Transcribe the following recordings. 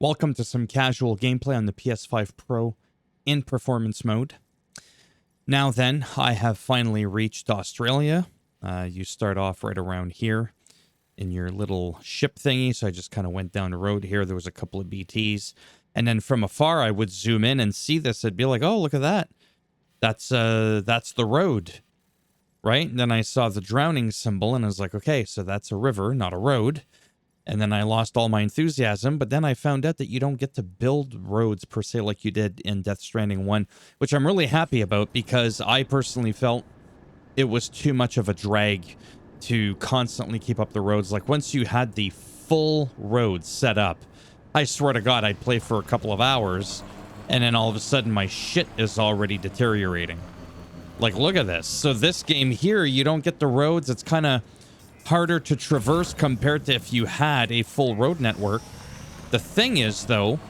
Welcome to some casual gameplay on the PS5 Pro in performance mode. Now then, I have finally reached Australia. You start off right around here in your little ship thingy, so I just kind of went down the road here. There was a couple of BTs, and then from afar I would zoom in and see this. I'd be like, oh, look at that. That's the road, right? And then I saw the drowning symbol, and I was like, okay, so that's a river, not a road. And then I lost all my enthusiasm, but then I found out that you don't get to build roads per se like you did in Death Stranding 1, which I'm really happy about because I personally felt it was too much of a drag to constantly keep up the roads. Like, once you had the full roads set up, I swear to God, I'd play for a couple of hours, and then all of a sudden my shit is already deteriorating. Like, look at this. So this game here, you don't get the roads. It's kind of harder to traverse compared to if you had a full road network. The thing is, though,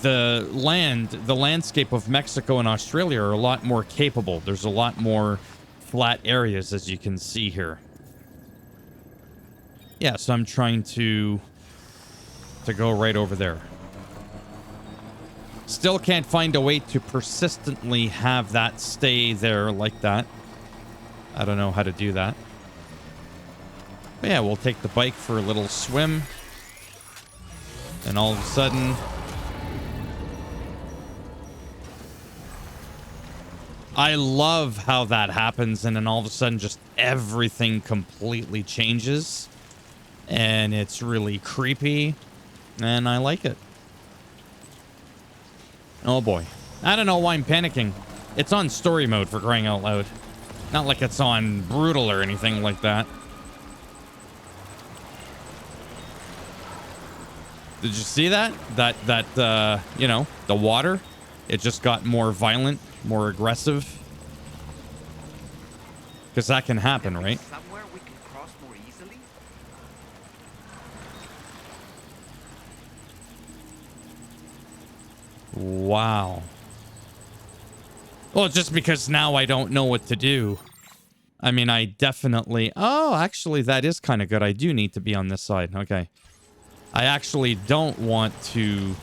the landscape of Mexico and Australia are a lot more capable. There's a lot more flat areas, as you can see here. Yeah, so I'm trying to go right over there. Still can't find a way to persistently have that stay there like that. I don't know how to do that. But yeah, we'll take the bike for a little swim. And all of a sudden, I love how that happens. And then all of a sudden, just everything completely changes. And it's really creepy. And I like it. Oh boy. I don't know why I'm panicking. It's on story mode, for crying out loud. Not like it's on brutal or anything like that. Did you see that? That you know, the water, it just got more violent, more aggressive. Because that can happen, right? Somewhere we can cross more easily? Wow. Well, just because now I don't know what to do. I mean, I definitely... Oh, actually, that is kind of good. I do need to be on this side. Okay. I actually don't want to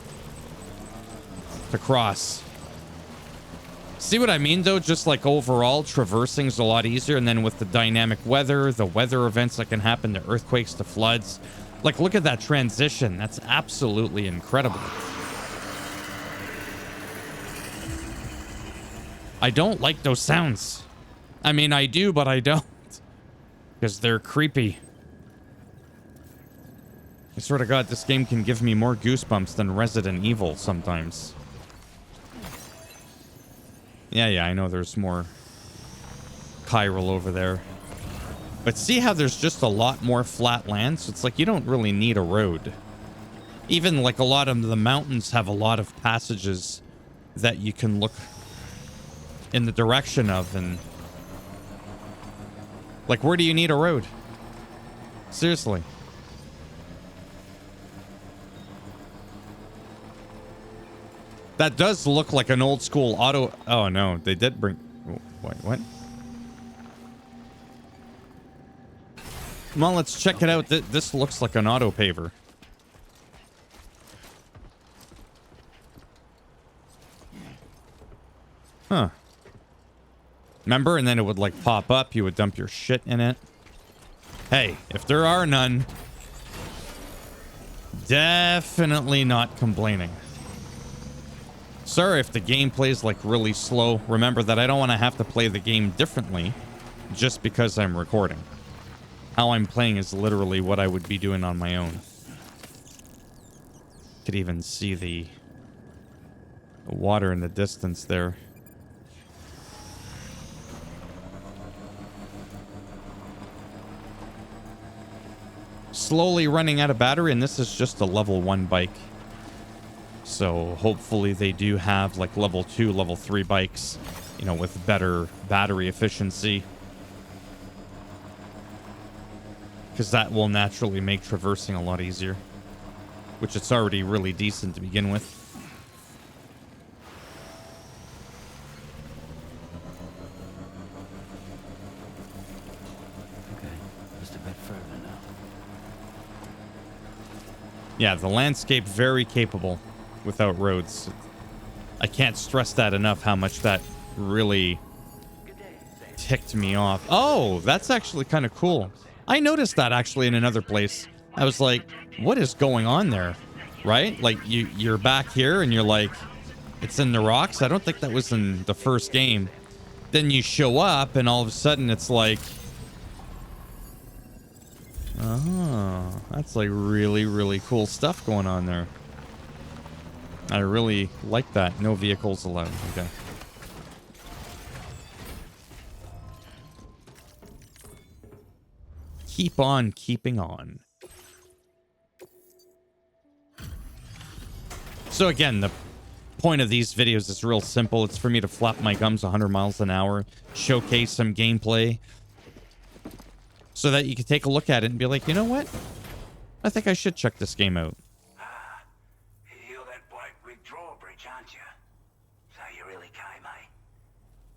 cross. See what I mean, though? Just like overall, traversing is a lot easier. And then with the dynamic weather, the weather events that can happen, the earthquakes, the floods. Like, look at that transition. That's absolutely incredible. I don't like those sounds. I mean, I do, but I don't. Because they're creepy. I swear to God, this game can give me more goosebumps than Resident Evil sometimes. Yeah, I know there's more chiral over there. But see how there's just a lot more flat land? So it's like you don't really need a road. Even like a lot of the mountains have a lot of passages that you can look in the direction of. And like, where do you need a road? Seriously. That does look like an old school auto... Oh, no. They did bring... Wait, what? Well, let's check it out. This looks like an auto paver. Huh. Remember? And then it would, like, pop up. You would dump your shit in it. Hey, if there are none... Definitely not complaining. Sir, if the game plays like really slow, remember that I don't want to have to play the game differently just because I'm recording. How I'm playing is literally what I would be doing on my own. Could even see the water in the distance there. Slowly running out of battery, and this is just a level 1 bike. So hopefully they do have like level 2, level 3 bikes, you know, with better battery efficiency. Because that will naturally make traversing a lot easier. Which it's already really decent to begin with. Okay, just a bit further now. Yeah, the landscape very capable without roads. I can't stress that enough how much that really ticked me off. Oh, that's actually kind of cool. I noticed that actually in another place. I was like, what is going on there? Right? Like you're back here and you're like, it's in the rocks. I don't think that was in the first game. Then you show up and all of a sudden it's like, oh, that's like really, really cool stuff going on there. I really like that. No vehicles allowed. Okay. Keep on keeping on. So again, the point of these videos is real simple. It's for me to flap my gums 100 miles an hour, showcase some gameplay, so that you can take a look at it and be like, you know what? I think I should check this game out. You're that bloke with drawbridge, aren't you? So you really came, eh?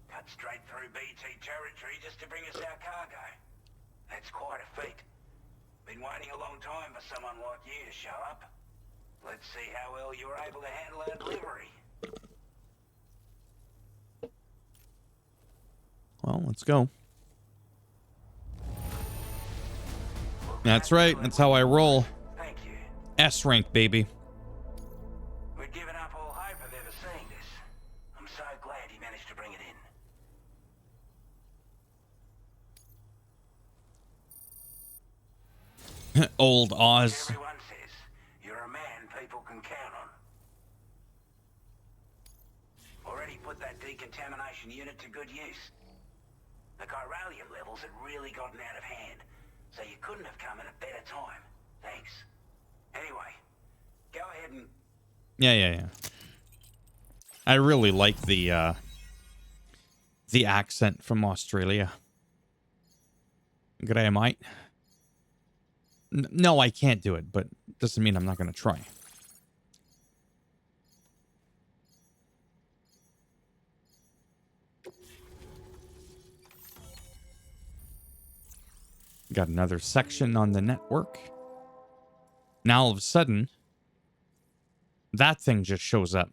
Cut straight through BT territory just to bring us our cargo. That's quite a feat. Been waiting a long time for someone like you to show up. Let's see how well you were able to handle our delivery. Well, let's go. That's right. That's how I roll. Thank you. S rank, baby. We'd given up all hope of ever seeing this. I'm so glad you managed to bring it in. Old Oz. Everyone says you're a man people can count on. Already put that decontamination unit to good use. The chiralium levels had really gotten out of hand, so you couldn't have come at a better time. Thanks. Anyway, go ahead and... Yeah. I really like the accent from Australia. G'day, mate. No, I can't do it, but doesn't mean I'm not going to try. Got another section on the network. Now all of a sudden, that thing just shows up.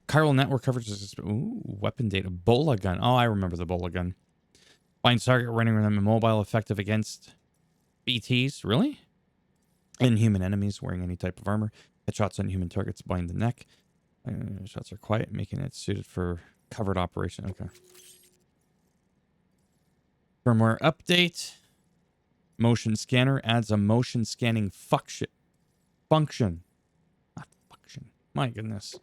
Chiral network coverage is... Ooh, weapon data. Bola gun. Oh, I remember the Bola gun. Find target running with them immobile, effective against BTs. Really? Inhuman enemies wearing any type of armor. Headshots on human targets bind the neck. Shots are quiet, making it suited for covered operation. Okay. Firmware update. Motion scanner adds a motion scanning function. Not function. My goodness.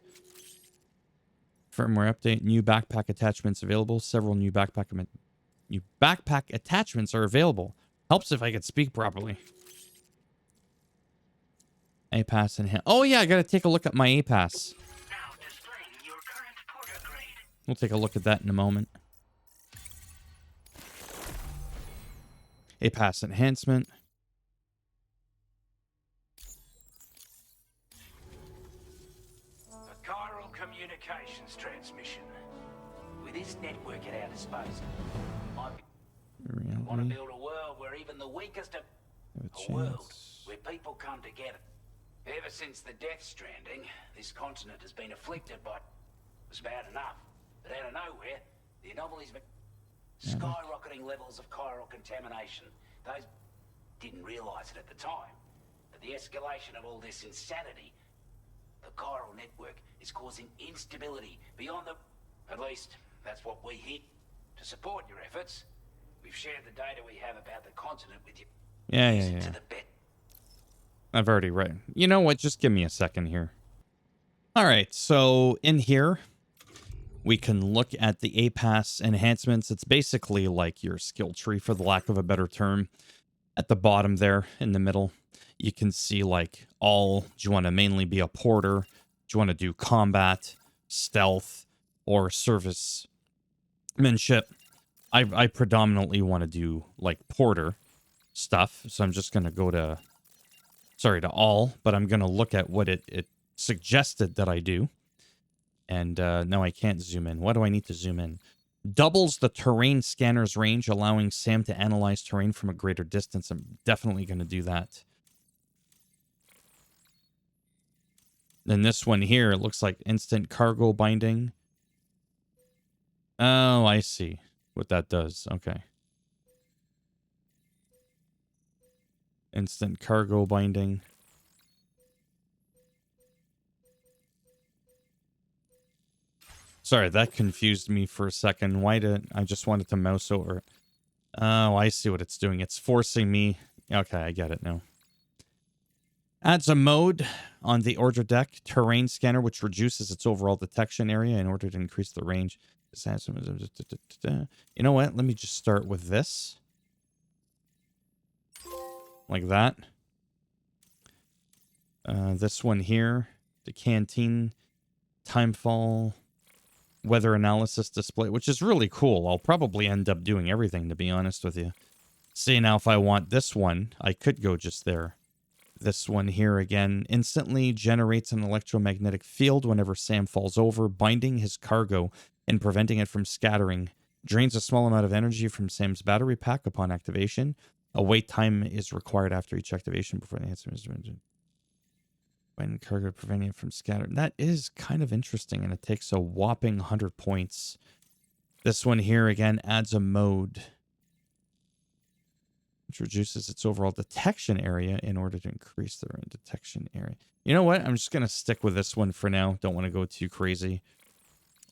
Firmware update. New backpack attachments available. Several new backpack attachments are available. Helps if I could speak properly. A-Pass and... Oh, yeah, I got to take a look at my A-Pass. Now displaying your current porter grade. We'll take a look at that in a moment. A-Pass enhancement. A chiral communications transmission. With this network at our disposal, I want to Reality. build a world where even the weakest of... Have A world chance. where people come together. Ever since the Death Stranding, this continent has been afflicted by... It's bad enough, but out of nowhere, the anomalies been... Skyrocketing levels of chiral contamination. Those didn't realize it at the time, but the escalation of all this insanity, the chiral network is causing instability beyond the... At least, that's what we hit. To support your efforts, we've shared the data we have about the continent with you. Yeah. To the bit. I've already read. You know what? Just give me a second here. All right. So in here, we can look at the A-Pass enhancements. It's basically like your skill tree, for the lack of a better term. At the bottom there, in the middle, you can see like all. Do you want to mainly be a porter? Do you want to do combat, stealth, or servicemanship? I predominantly want to do like porter stuff. So I'm just going to go to... Sorry, to all, but I'm going to look at what it suggested that I do. And no, I can't zoom in. Why do I need to zoom in? Doubles the terrain scanner's range, allowing Sam to analyze terrain from a greater distance. I'm definitely going to do that. Then this one here, it looks like instant cargo binding. Oh, I see what that does. Okay. Instant cargo binding. Sorry, that confused me for a second. Why did I just wanted to mouse over it? Oh, I see what it's doing. It's forcing me. Okay, I get it now. Adds a mode on the order deck, terrain scanner, which reduces its overall detection area in order to increase the range. You know what? Let me just start with this. Like that. This one here, the canteen, timefall, weather analysis display, which is really cool. I'll probably end up doing everything, to be honest with you. See, now if I want this one, I could go just there. This one here again instantly generates an electromagnetic field whenever Sam falls over, binding his cargo and preventing it from scattering. Drains a small amount of energy from Sam's battery pack upon activation. A wait time is required after each activation before the answer is when cargo preventing it from scattering. That is kind of interesting, and it takes a whopping 100 points. This one here again adds a mode which reduces its overall detection area in order to increase the detection area. You know what? I'm just going to stick with this one for now. Don't want to go too crazy.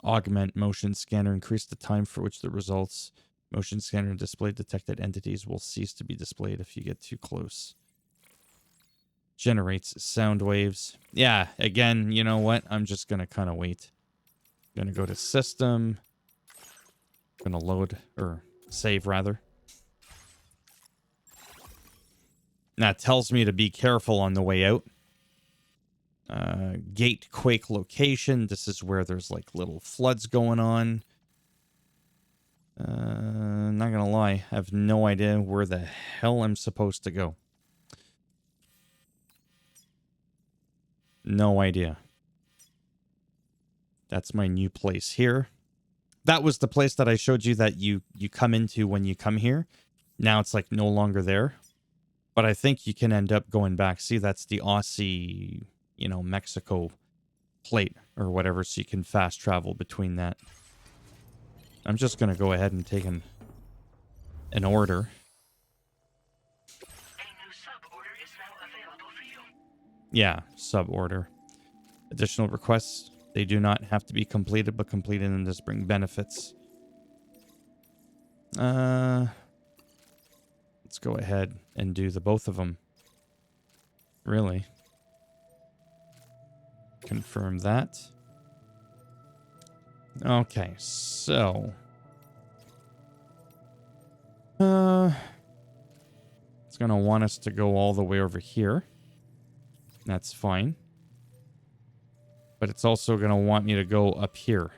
Augment motion scanner. Increase the time for which the results motion scanner and display detected entities will cease to be displayed if you get too close. Generates sound waves. Yeah, again, you know what? I'm just going to kind of wait. Going to go to system. Going to load, or save rather. That tells me to be careful on the way out. Gate quake location. This is where there's like little floods going on. Not gonna lie, I have no idea where the hell I'm supposed to go. No idea. That's my new place here. That was the place that I showed you that you come into when you come here. Now it's like no longer there. But I think you can end up going back. See, that's the Aussie, you know, Mexico plate or whatever, so you can fast travel between that. I'm just going to go ahead and take an order. A new sub-order is now available for you. Yeah, sub-order. Additional requests. They do not have to be completed, but completing them does bring benefits. Let's go ahead and do the both of them. Really. Confirm that. Okay, so it's gonna want us to go all the way over here. That's fine. But it's also gonna want me to go up here.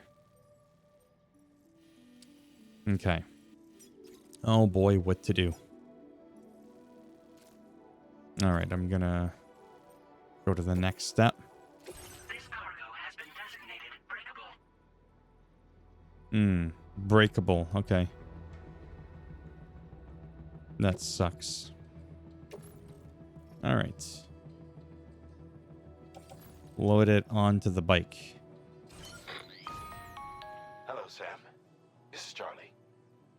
Okay. Oh boy, what to do. All right, I'm gonna go to the next step. This cargo has been designated breakable. Breakable. Okay. That sucks. All right. Load it onto the bike. Hello, Sam. This is Charlie.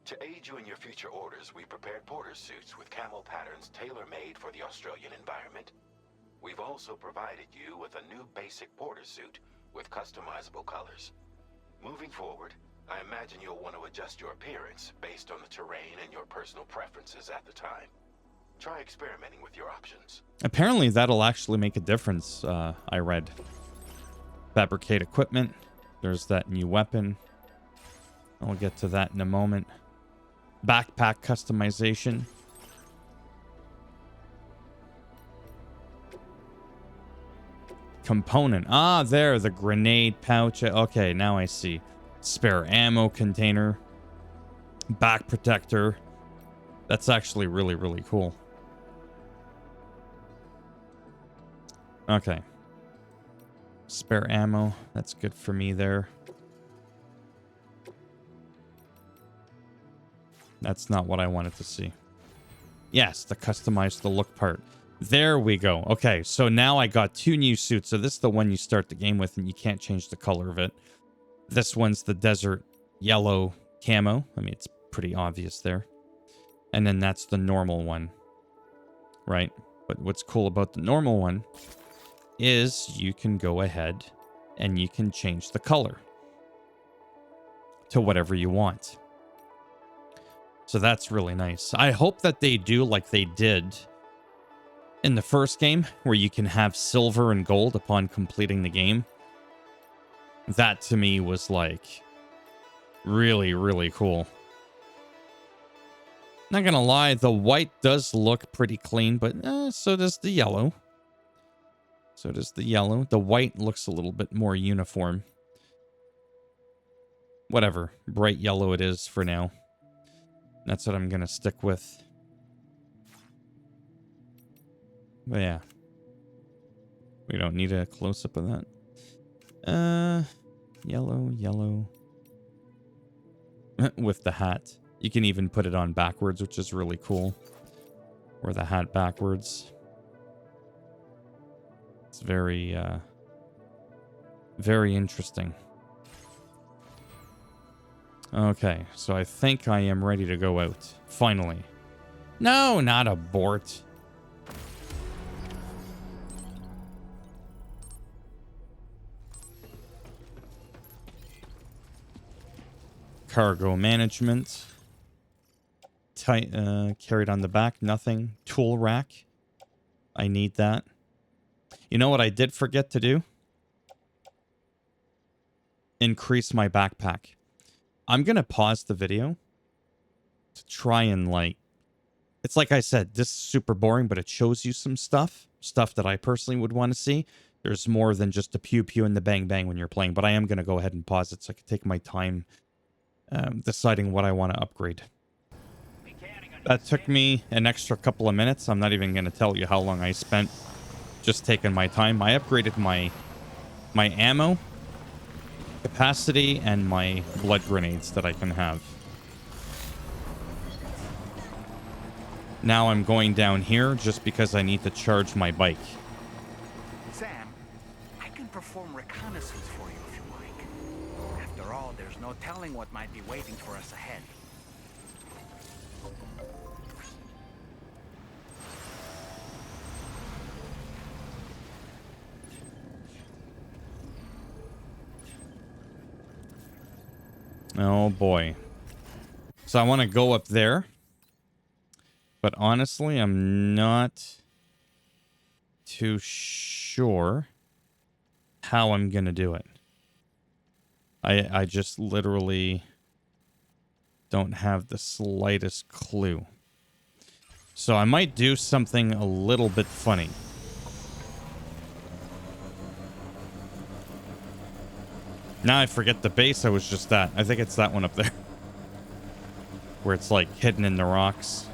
To aid you in your future orders, we prepared porter suits with camel patterns tailor-made for the Australian environment. We've also provided you with a new basic porter suit with customizable colors. Moving forward, I imagine you'll want to adjust your appearance based on the terrain and your personal preferences at the time. Try experimenting with your options. Apparently, that'll actually make a difference, I read. Fabricate equipment. There's that new weapon. I'll get to that in a moment. Backpack customization. Component. Ah, there, the grenade pouch. Okay, now I see. Spare ammo container. Back protector. That's actually really, really cool. Okay. Spare ammo. That's good for me there. That's not what I wanted to see. Yes, the customize the look part. There we go. Okay, so now I got 2 new suits. So this is the one you start the game with, and you can't change the color of it. This one's the desert yellow camo. I mean, it's pretty obvious there. And then that's the normal one, right? But what's cool about the normal one is you can go ahead and you can change the color to whatever you want. So that's really nice. I hope that they do like they did in the first game, where you can have silver and gold upon completing the game. That to me was like really, really cool. Not gonna lie, the white does look pretty clean, but so does the yellow. So does the yellow. The white looks a little bit more uniform. Whatever. Bright yellow it is for now. That's what I'm gonna stick with. But yeah. We don't need a close-up of that. Yellow. With the hat. You can even put it on backwards, which is really cool. Or the hat backwards. It's very, very interesting. Okay, so I think I am ready to go out. Finally. No, not abort. Cargo management. Carried on the back, nothing. Tool rack. I need that. You know what I did forget to do? Increase my backpack. I'm going to pause the video to try and like... It's like I said, this is super boring, but it shows you some stuff. Stuff that I personally would want to see. There's more than just the pew-pew and the bang-bang when you're playing, but I am going to go ahead and pause it so I can take my time deciding what I want to upgrade. That took me an extra couple of minutes. I'm not even going to tell you how long I spent just taking my time. I upgraded my ammo capacity and my blood grenades that I can have. Now I'm going down here just because I need to charge my bike. Sam, I can perform reconnaissance for you if you like. After all, there's no telling what might be waiting for us ahead. Oh boy. So I want to go up there. But honestly, I'm not too sure how I'm going to do it. I just literally don't have the slightest clue. So I might do something a little bit funny. Now I forget the base I was just at. I think it's that one up there. Where it's like hidden in the rocks.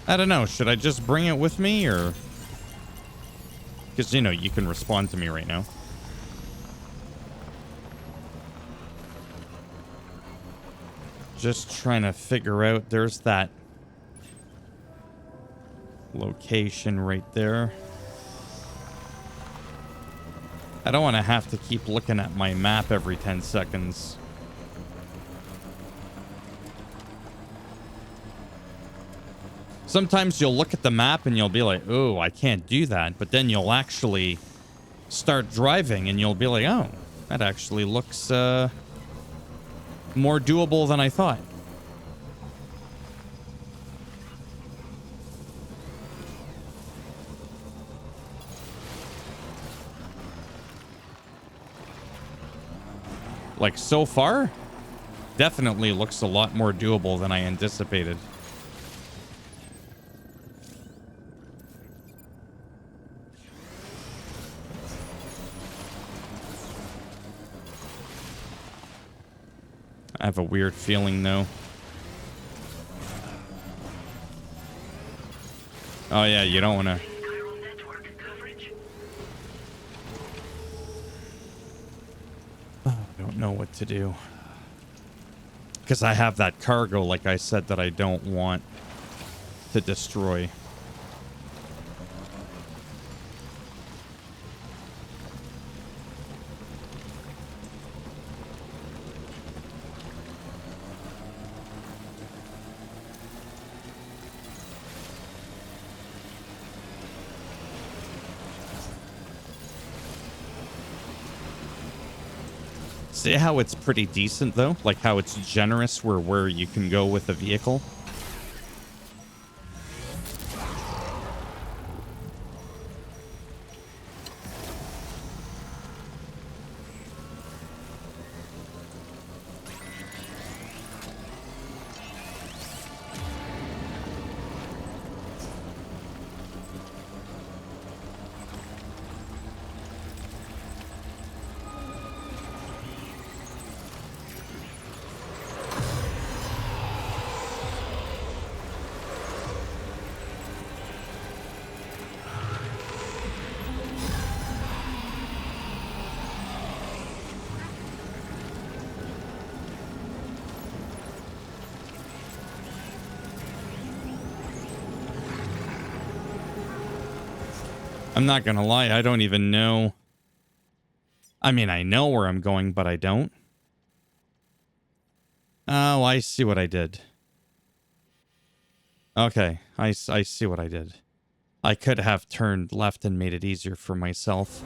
I don't know. Should I just bring it with me or... Because, you know, you can respond to me right now. Just trying to figure out. There's that location right there. I don't want to have to keep looking at my map every 10 seconds. Sometimes you'll look at the map and you'll be like, oh, I can't do that. But then you'll actually start driving and you'll be like, oh, that actually looks more doable than I thought. Like, so far, definitely looks a lot more doable than I anticipated. I have a weird feeling, though. Oh, yeah, you don't want to... I don't know what to do. Because I have that cargo, like I said, that I don't want. to destroy. See how it's pretty decent, though? Like how it's generous where you can go with a vehicle? I'm not gonna lie, I don't even know. I mean, I know where I'm going, but I don't. Oh, I see what I did. Okay, I see what I did. I could have turned left and made it easier for myself.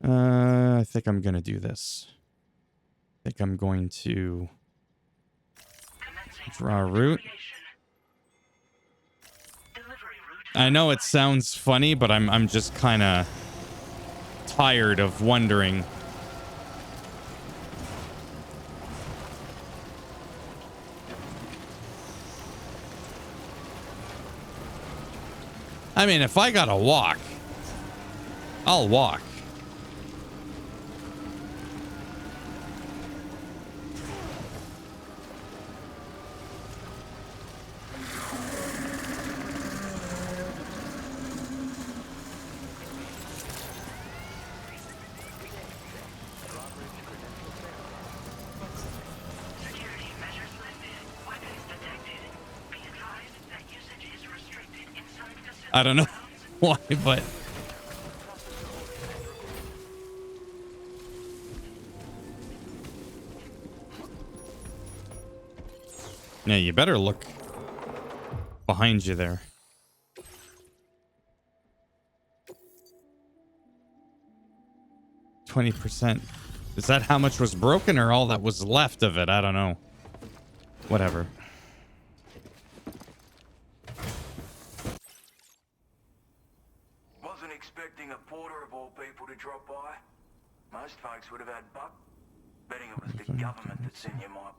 I think I'm gonna do this. I think I'm going to draw a route. I know it sounds funny, but I'm just kind of tired of wondering. I mean, if I gotta walk, I'll walk. I don't know why, but yeah, you better look behind you there. 20%. Is that how much was broken or all that was left of it? I don't know. Whatever. Wasn't expecting a porter of all people to drop by. Most folks would have had buck. Betting it was the government that sent you, Mike.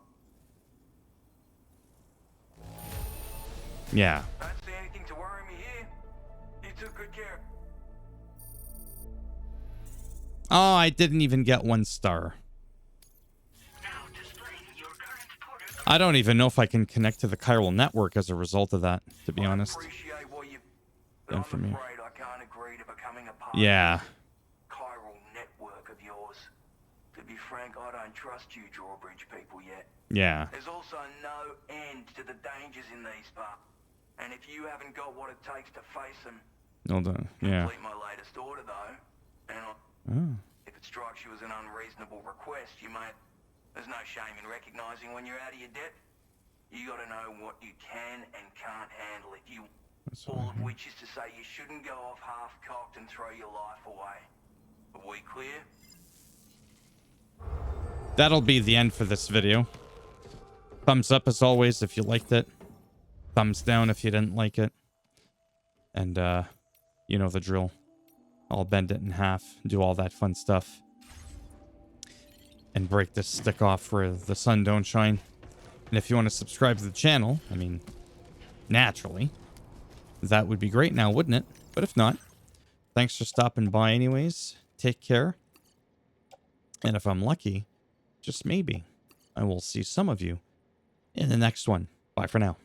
Yeah. Don't see anything to worry me here. You took good care. Oh, I didn't even get 1 star. I don't even know if I can connect to the chiral network as a result of that, to be honest. Appreciate what you... Done for me. I'm afraid I can't agree to becoming a part Yeah. of the chiral network of yours. To be frank, I don't trust you drawbridge people yet. Yeah. There's also no end to the dangers in these parts. And if you haven't got what it takes to face them, Hold on. Yeah. complete my latest order though. And Oh. if it strikes you as an unreasonable request, you may... There's no shame in recognizing when you're out of your depth. You gotta know what you can and can't handle if you... That's All all of which is to say you shouldn't go off half-cocked and throw your life away. Are we clear? That'll be the end for this video. Thumbs up as always if you liked it. Thumbs down if you didn't like it. And, you know the drill. I'll bend it in half, do all that fun stuff. And break this stick off where the sun don't shine. And if you want to subscribe to the channel, I mean, naturally, that would be great now, wouldn't it? But if not, thanks for stopping by anyways. Take take care. And if I'm lucky, just maybe, I will see some of you in the next one. Bye for now.